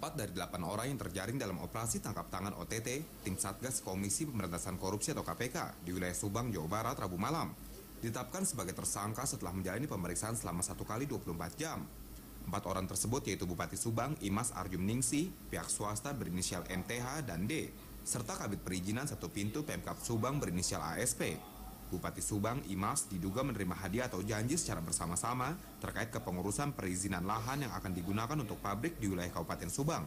4 dari 8 orang yang terjaring dalam operasi tangkap tangan OTT, tim Satgas Komisi Pemberantasan Korupsi atau KPK di wilayah Subang, Jawa Barat, Rabu malam, ditetapkan sebagai tersangka setelah menjalani pemeriksaan selama 1 kali 24 jam. 4 orang tersebut yaitu Bupati Subang, Imas Arjumningsi, pihak swasta berinisial MTH dan D, serta Kabid Perizinan Satu Pintu Pemkab Subang berinisial ASP. Bupati Subang, Imas, diduga menerima hadiah atau janji secara bersama-sama terkait kepengurusan perizinan lahan yang akan digunakan untuk pabrik di wilayah Kabupaten Subang.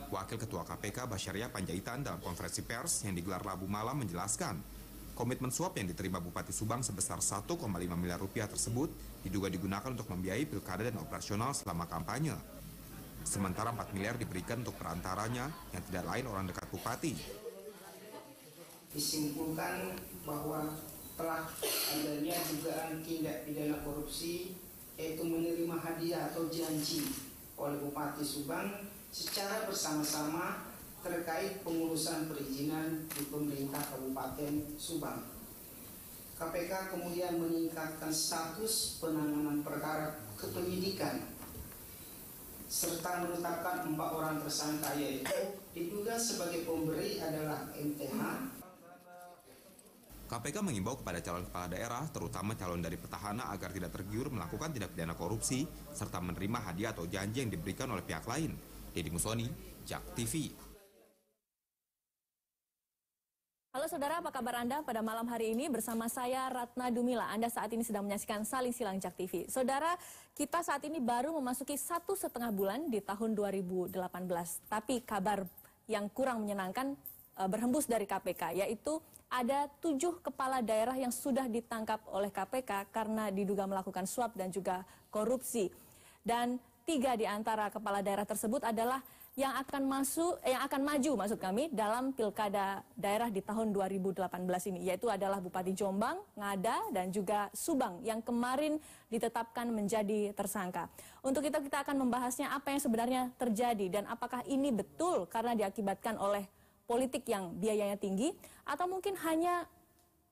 Wakil Ketua KPK Basyaria Panjaitan dalam konferensi pers yang digelar Rabu malam menjelaskan, komitmen suap yang diterima Bupati Subang sebesar 1,5 miliar rupiah tersebut diduga digunakan untuk membiayai pilkada dan operasional selama kampanye. Sementara 4 miliar diberikan untuk perantaranya yang tidak lain orang dekat Bupati. Disimpulkan bahwa telah adanya dugaan tindak pidana korupsi yaitu menerima hadiah atau janji oleh Bupati Subang secara bersama-sama terkait pengurusan perizinan di pemerintah Kabupaten Subang. KPK kemudian meningkatkan status penanganan perkara kepenyidikan serta menetapkan 4 orang tersangka yaitu diduga sebagai pemberi adalah MTH. KPK mengimbau kepada calon kepala daerah, terutama calon dari petahana agar tidak tergiur melakukan tindak pidana korupsi serta menerima hadiah atau janji yang diberikan oleh pihak lain. Deddy Musoni, JAK TV. Halo saudara, apa kabar Anda pada malam hari ini? Bersama saya Ratna Dumila. Anda saat ini sedang menyaksikan Saling Silang JAK TV. Saudara, kita saat ini baru memasuki 1,5 bulan di tahun 2018. Tapi kabar yang kurang menyenangkan berhembus dari KPK, yaitu ada 7 kepala daerah yang sudah ditangkap oleh KPK karena diduga melakukan suap dan juga korupsi. Dan 3 di antara kepala daerah tersebut adalah yang akan maju dalam pilkada daerah di tahun 2018 ini, yaitu adalah Bupati Jombang, Ngada, dan juga Subang yang kemarin ditetapkan menjadi tersangka. Untuk itu kita akan membahasnya apa yang sebenarnya terjadi dan apakah ini betul karena diakibatkan oleh politik yang biayanya tinggi atau mungkin hanya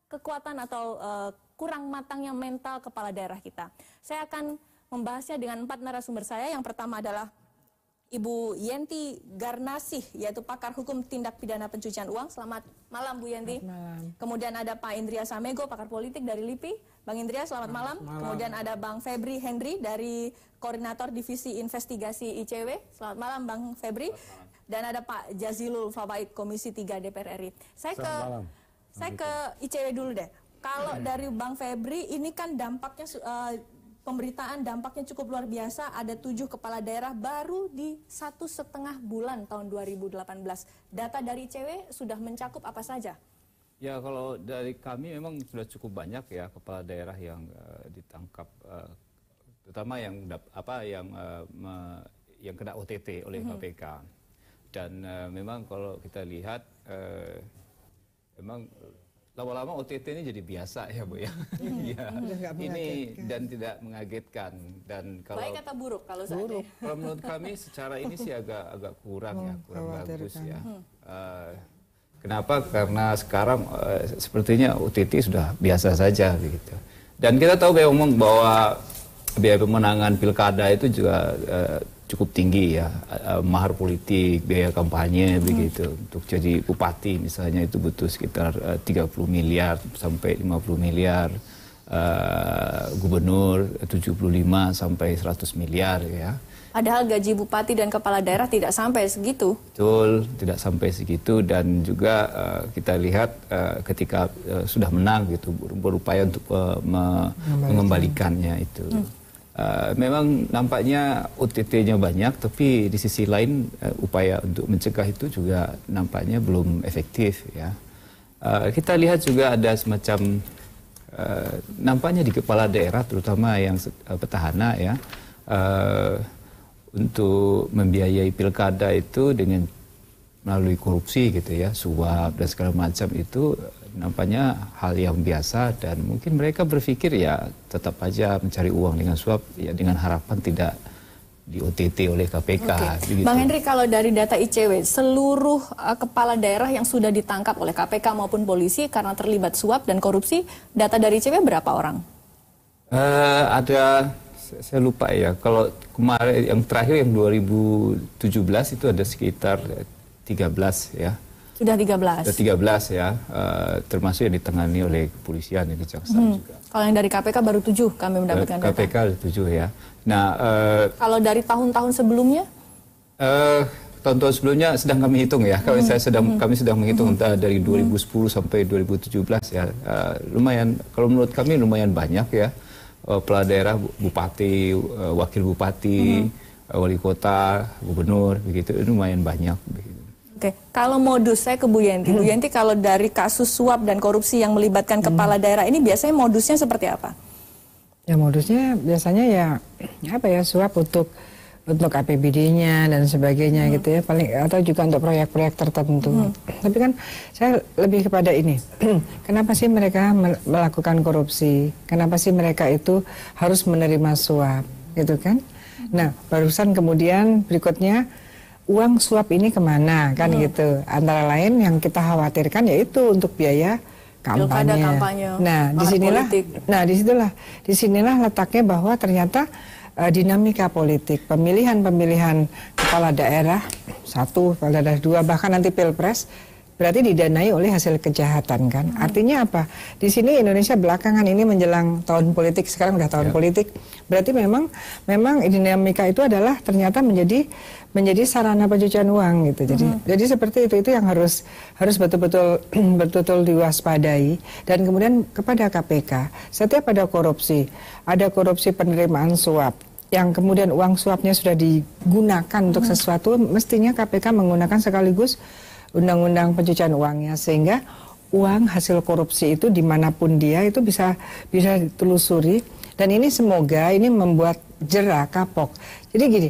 kekuatan atau kurang matangnya mental kepala daerah kita. Saya akan membahasnya dengan 4 narasumber saya. Yang pertama adalah Ibu Yenti Garnasih, yaitu pakar hukum tindak pidana pencucian uang. Selamat malam Bu Yenti. Malam. Kemudian ada Pak Indria Samego, pakar politik dari LIPI. Bang Indria, selamat malam. Kemudian ada Bang Febri Henry dari Koordinator Divisi Investigasi ICW. Selamat malam Bang Febri. Dan ada Pak Jazilul Fawait, Komisi 3 DPR RI. Saya ke ICW dulu deh. Kalau dari Bang Febri, ini kan dampaknya pemberitaan dampaknya cukup luar biasa. Ada 7 kepala daerah baru di 1,5 bulan tahun 2018. Data dari ICW sudah mencakup apa saja? Ya, kalau dari kami memang sudah cukup banyak ya kepala daerah yang ditangkap, terutama yang kena OTT oleh KPK. Dan memang kalau kita lihat, memang lama-lama OTT ini jadi biasa ya Bu ya. Ya. Ini dan tidak mengagetkan. Dan kalau baik atau buruk kalau saya? Kalau menurut kami secara ini sih agak kurang bagus ya. Kenapa? Karena sekarang sepertinya OTT sudah biasa saja begitu. Dan kita tahu bahwa biaya pemenangan pilkada itu juga cukup tinggi ya, mahar politik, biaya kampanye begitu. Untuk jadi bupati misalnya itu butuh sekitar 30 miliar sampai 50 miliar, gubernur 75 sampai 100 miliar ya. Padahal gaji bupati dan kepala daerah tidak sampai segitu. Betul, tidak sampai segitu. Dan juga kita lihat ketika sudah menang gitu, berupaya untuk mengembalikannya itu. Memang nampaknya OTT-nya banyak, tapi di sisi lain upaya untuk mencegah itu juga nampaknya belum efektif ya. Kita lihat juga ada semacam nampaknya di kepala daerah, terutama yang petahana ya, untuk membiayai pilkada itu dengan melalui korupsi gitu ya, suap dan segala macam itu nampaknya hal yang biasa, dan mungkin mereka berpikir ya tetap aja mencari uang dengan suap ya, dengan harapan tidak di OTT oleh KPK. Begitu. Bang Henry, kalau dari data ICW, seluruh kepala daerah yang sudah ditangkap oleh KPK maupun polisi karena terlibat suap dan korupsi, data dari ICW berapa orang? Ada Saya lupa ya. Kalau kemarin yang terakhir yang 2017 itu ada sekitar 13 ya. Sudah 13. Sudah 13 ya. Termasuk yang ditangani oleh kepolisian dan kejaksaan juga. Kalau yang dari KPK baru 7 kami mendapatkan data. KPK ada 7 ya. Nah, kalau dari tahun-tahun sebelumnya? Tahun-tahun sebelumnya sedang kami hitung ya. Kami sedang menghitung dari 2010 sampai 2017 ya. Lumayan, kalau menurut kami lumayan banyak ya. Kepala daerah, bupati, wakil bupati, wali kota, gubernur, begitu, itu lumayan banyak. Begitu. Oke, kalau modus, saya ke Bu Yenti. Bu Yenti, kalau dari kasus suap dan korupsi yang melibatkan kepala daerah ini biasanya modusnya seperti apa? Ya modusnya biasanya ya apa ya, suap untuk APBD-nya dan sebagainya gitu ya, paling atau juga untuk proyek-proyek tertentu. Tapi kan saya lebih kepada ini, kenapa sih mereka melakukan korupsi? Kenapa sih mereka itu harus menerima suap, gitu kan? Nah, barusan kemudian berikutnya uang suap ini kemana kan gitu? Antara lain yang kita khawatirkan yaitu untuk biaya kampanye. Nah, disinilah letaknya bahwa ternyata dinamika politik, pemilihan kepala daerah 1, kepala daerah 2, bahkan nanti pilpres berarti didanai oleh hasil kejahatan kan. Artinya apa? Di sini Indonesia belakangan ini menjelang tahun politik, sekarang udah tahun politik. Berarti memang dinamika itu adalah ternyata menjadi sarana pencucian uang gitu. Jadi seperti itu yang harus betul-betul diwaspadai. Dan kemudian kepada KPK, setiap ada korupsi penerimaan suap yang kemudian uang suapnya sudah digunakan untuk sesuatu, mestinya KPK menggunakan sekaligus undang-undang pencucian uangnya, sehingga uang hasil korupsi itu dimanapun dia itu bisa ditelusuri. Dan ini semoga ini membuat jera kapok. Jadi gini,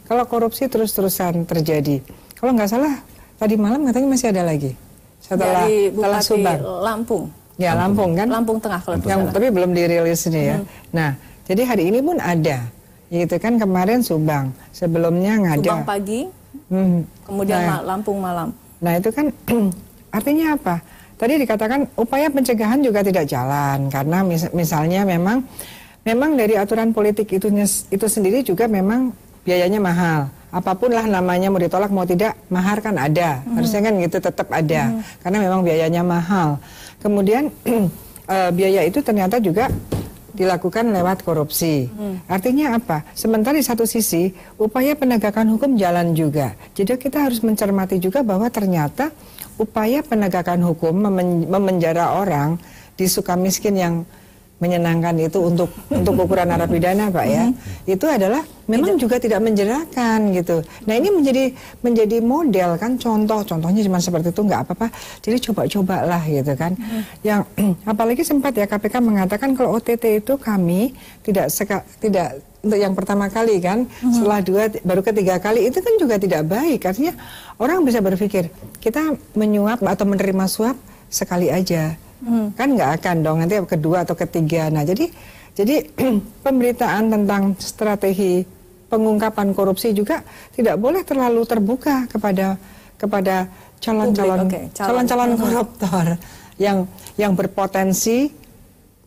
kalau korupsi terus-terusan terjadi, kalau nggak salah tadi malam katanya masih ada lagi setelah Subang. Lampung. Ya Lampung kan? Lampung Tengah kalau yang tapi belum dirilis ini ya. Nah, jadi hari ini pun ada, gitu kan, kemarin Subang, sebelumnya Ngada. Subang pagi, kemudian Lampung malam. Nah itu kan artinya apa? Tadi dikatakan upaya pencegahan juga tidak jalan karena misalnya memang dari aturan politik itu sendiri juga memang biayanya mahal. Apapun lah namanya, mau ditolak mau tidak, mahar kan ada. Harusnya kan gitu tetap ada karena memang biayanya mahal. Kemudian biaya itu ternyata juga dilakukan lewat korupsi. Artinya apa? Sementara di satu sisi upaya penegakan hukum jalan juga. Jadi kita harus mencermati juga bahwa ternyata upaya penegakan hukum memenjara orang di Sukamiskin yang menyenangkan itu untuk ukuran narapidana Pak ya, itu adalah memang juga tidak menjerakan gitu. Nah ini menjadi model kan, contohnya cuma seperti itu nggak apa-apa, jadi coba-cobalah gitu kan. Yang apalagi sempat ya KPK mengatakan kalau OTT itu kami tidak untuk yang pertama kali kan, setelah 2 baru ketiga kali itu kan juga tidak baik. Artinya orang bisa berpikir kita menyuap atau menerima suap sekali aja. Kan nggak akan dong, nanti kedua atau ketiga. Nah jadi pemberitaan tentang strategi pengungkapan korupsi juga tidak boleh terlalu terbuka kepada calon-calon koruptor yang berpotensi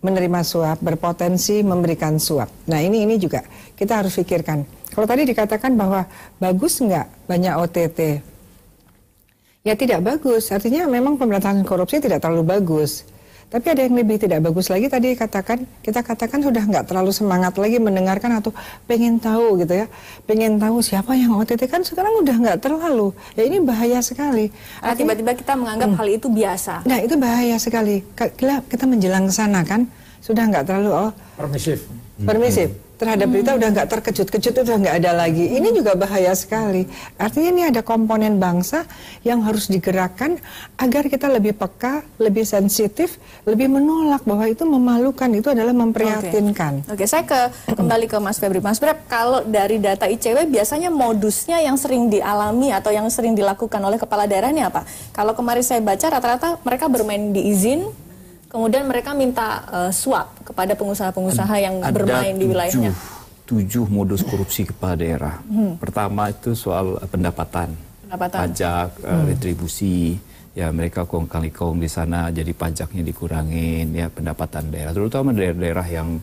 menerima suap, berpotensi memberikan suap. Nah ini juga kita harus pikirkan. Kalau tadi dikatakan bahwa bagus nggak banyak OTT, ya tidak bagus, artinya memang pemberantasan korupsi tidak terlalu bagus. Tapi ada yang lebih tidak bagus lagi, tadi kita katakan sudah nggak terlalu semangat lagi mendengarkan atau pengen tahu gitu ya. Pengen tahu siapa yang OTT, kan sekarang udah nggak terlalu. Ya ini bahaya sekali. Tiba-tiba kita menganggap hal itu biasa. Nah itu bahaya sekali. Kita menjelang ke sana kan, sudah nggak terlalu permisif. Terhadap berita udah nggak terkejut-kejut, udah nggak ada lagi. Ini juga bahaya sekali. Artinya ini ada komponen bangsa yang harus digerakkan agar kita lebih peka, lebih sensitif, lebih menolak bahwa itu memalukan, itu adalah memprihatinkan. Oke, saya kembali ke Mas Febri. Mas Febri, kalau dari data ICW biasanya modusnya yang sering dialami atau yang sering dilakukan oleh kepala daerah ini apa? Kalau kemarin saya baca rata-rata mereka bermain di izin, kemudian mereka minta suap kepada pengusaha-pengusaha yang bermain di wilayahnya. 7 modus korupsi kepala daerah. Pertama itu soal pendapatan. Pajak, retribusi. ya mereka kong kali kong di sana, jadi pajaknya dikurangin, ya pendapatan daerah, terutama daerah-daerah yang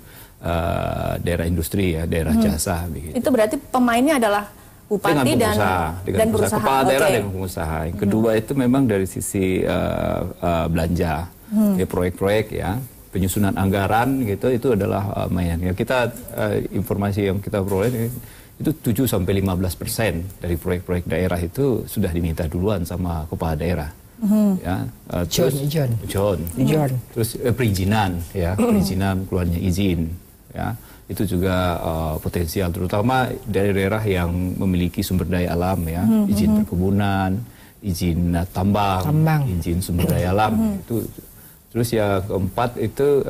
daerah industri ya, daerah jasa begitu. Itu berarti pemainnya adalah bupati dan berusaha. Kepala daerah dengan pengusaha. Yang kedua itu memang dari sisi belanja, ya, proyek-proyek ya, penyusunan anggaran gitu, itu adalah mainan. Ya, kita informasi yang kita peroleh itu 7-15% dari proyek-proyek daerah itu sudah diminta duluan sama kepala daerah. Ya, terus John. Terus perizinan ya, perizinan keluarnya izin ya. Itu juga potensial, terutama daerah-daerah yang memiliki sumber daya alam ya, izin perkebunan, izin tambang, izin sumber daya alam itu. Terus ya keempat itu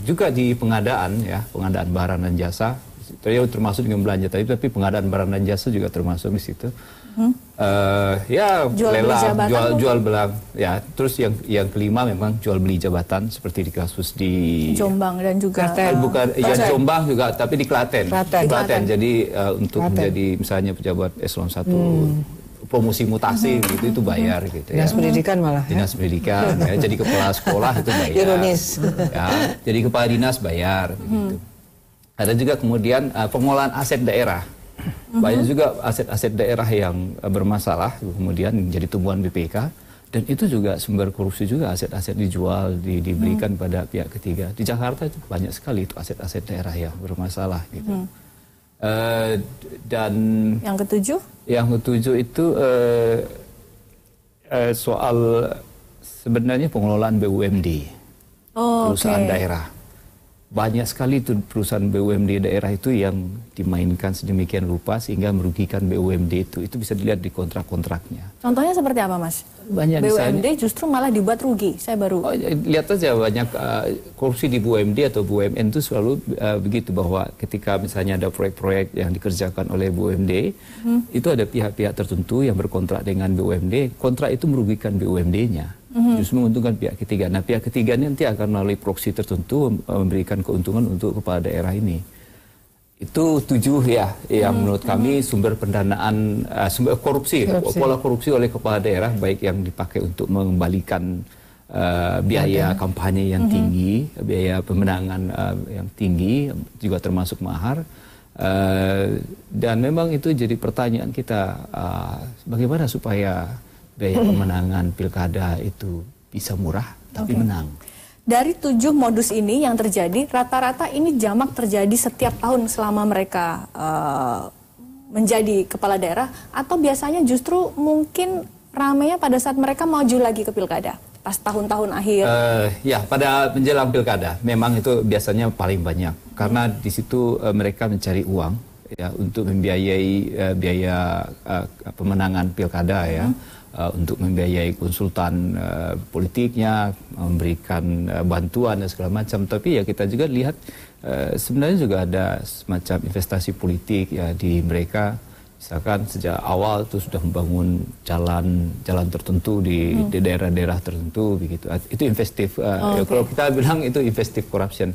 juga di pengadaan ya, pengadaan barang dan jasa. Termasuk dengan belanja tadi, tapi pengadaan barang dan jasa juga termasuk di situ. Ya jual belang ya. Terus yang kelima memang jual beli jabatan seperti di kasus di Jombang dan juga bukan ya Jombang juga, tapi di Klaten. Jadi untuk menjadi misalnya pejabat eselon 1 promosi mutasi gitu, itu bayar gitu ya. Dinas pendidikan malah. Dinas pendidikan ya, jadi kepala sekolah itu bayar. Ironis. Ya, jadi kepala dinas bayar gitu. Ada juga kemudian pengelolaan aset daerah. Banyak juga aset-aset daerah yang bermasalah kemudian menjadi tumbuhan BPK, dan itu juga sumber korupsi juga, aset-aset dijual, diberikan pada pihak ketiga. Di Jakarta itu banyak sekali itu aset-aset daerah yang bermasalah gitu. Dan yang ketujuh? Yang ketujuh itu soal sebenarnya pengelolaan BUMD, perusahaan daerah. Banyak sekali itu perusahaan BUMD daerah itu yang dimainkan sedemikian rupa sehingga merugikan BUMD itu. Itu bisa dilihat di kontrak-kontraknya. Contohnya seperti apa, Mas? Banyak BUMD justru malah dibuat rugi. Saya baru lihat saja banyak korupsi di BUMD atau BUMN itu selalu begitu, bahwa ketika misalnya ada proyek-proyek yang dikerjakan oleh BUMD, itu ada pihak-pihak tertentu yang berkontrak dengan BUMD, kontrak itu merugikan BUMD-nya. Justru menguntungkan pihak ketiga. Nah, pihak ketiga ini nanti akan melalui proksi tertentu memberikan keuntungan untuk kepala daerah ini. Itu 7 ya, yang menurut kami sumber pendanaan, sumber korupsi, pola korupsi oleh kepala daerah, baik yang dipakai untuk mengembalikan biaya kampanye yang tinggi, biaya pemenangan yang tinggi, juga termasuk mahar. Dan memang itu jadi pertanyaan kita, bagaimana supaya biaya pemenangan pilkada itu bisa murah tapi menang. Dari 7 modus ini yang terjadi, rata-rata ini jamak terjadi setiap tahun selama mereka menjadi kepala daerah, atau biasanya justru mungkin ramainya pada saat mereka maju lagi ke pilkada, pas tahun-tahun akhir? Ya, pada menjelang pilkada memang itu biasanya paling banyak, karena di situ mereka mencari uang ya untuk membiayai biaya pemenangan pilkada ya. Untuk membiayai konsultan politiknya, memberikan bantuan dan segala macam. Tapi ya kita juga lihat sebenarnya juga ada semacam investasi politik ya di mereka. Misalkan sejak awal itu sudah membangun jalan tertentu di daerah-daerah tertentu begitu. Itu investif. Ya, kalau kita bilang itu investif corruption.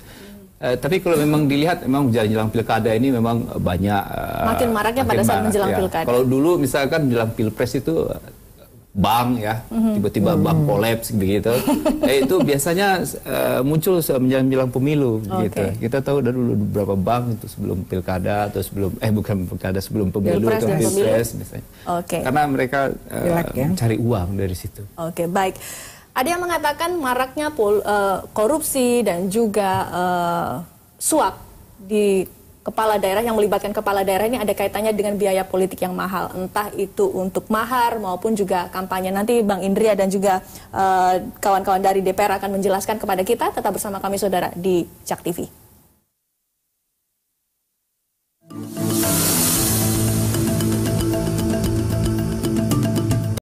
Tapi kalau memang dilihat, memang jelang pilkada ini memang banyak. Makin maraknya pada saat menjelang pilkada. Kalau dulu misalkan menjelang pilpres itu bank ya, tiba-tiba bank kolaps begitu. Itu biasanya muncul menjelang pemilu gitu. Kita tahu dari dulu beberapa bank itu sebelum pilkada atau sebelum bukan pilkada, sebelum pemilu atau pilpres misalnya. Karena mereka mencari uang dari situ. Baik. Ada yang mengatakan maraknya korupsi dan juga suap di kepala daerah, yang melibatkan kepala daerah ini ada kaitannya dengan biaya politik yang mahal, entah itu untuk mahar maupun juga kampanye. Nanti Bang Indria dan juga kawan-kawan dari DPR akan menjelaskan kepada kita. Tetap bersama kami saudara di JAK TV.